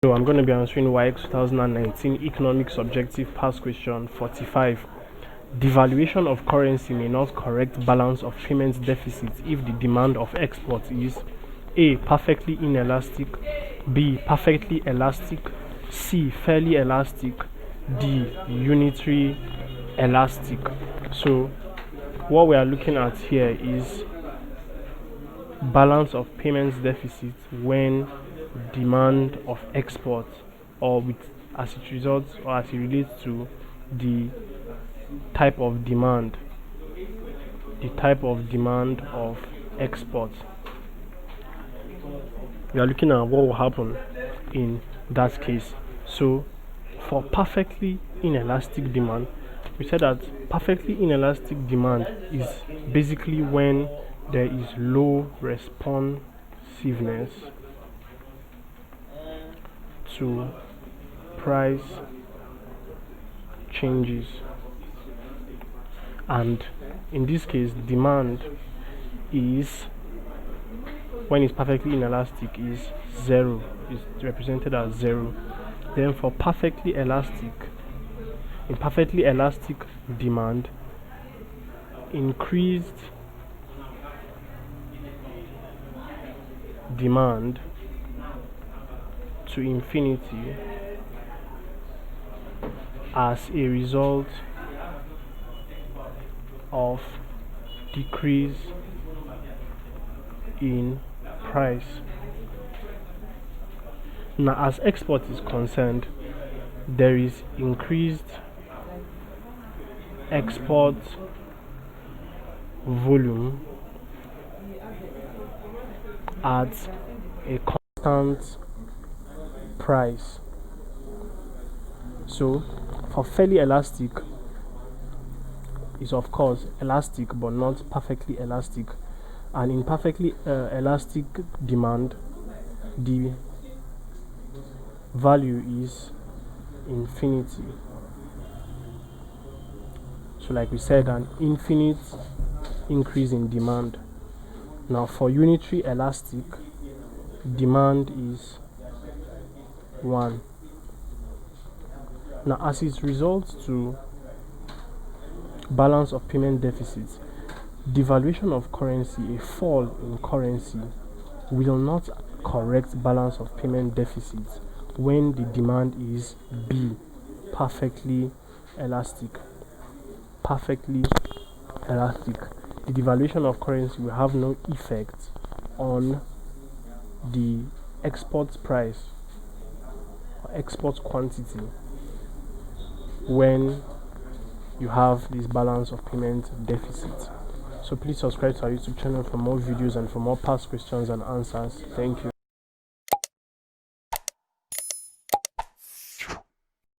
So I'm going to be answering WAEC 2019 Economics Objective Past Question 45. Devaluation of currency may not correct balance of payment deficit if the demand of export is A. Perfectly inelastic, B. Perfectly elastic, C. Fairly elastic, D. Unitary elastic. So what we are looking at here is balance of payments deficit when demand of export, or with as it results or as it relates to the type of demand of export. We are looking at what will happen in that case. So for perfectly inelastic demand, we said that perfectly inelastic demand is basically when there is low responsiveness to price changes, and in this case demand is, when it's perfectly inelastic, is zero, is represented as 0. Then for perfectly elastic, in perfectly elastic demand, increased demand to infinity as a result of decrease in price. Now, as export is concerned, there is increased export volume at a constant price. So for fairly elastic is of course elastic but not perfectly elastic, and in perfectly elastic demand the value is infinity. So like we said, an infinite increase in demand. Now for unitary elastic, demand is 1. Now as it results to balance of payment deficits, devaluation of currency, a fall in currency, will not correct balance of payment deficits when the demand is B, perfectly elastic. Perfectly elastic. The devaluation of currency will have no effect on the export price or export quantity when you have this balance of payment deficit. So please subscribe to our YouTube channel for more videos and for more past questions and answers. Thank you.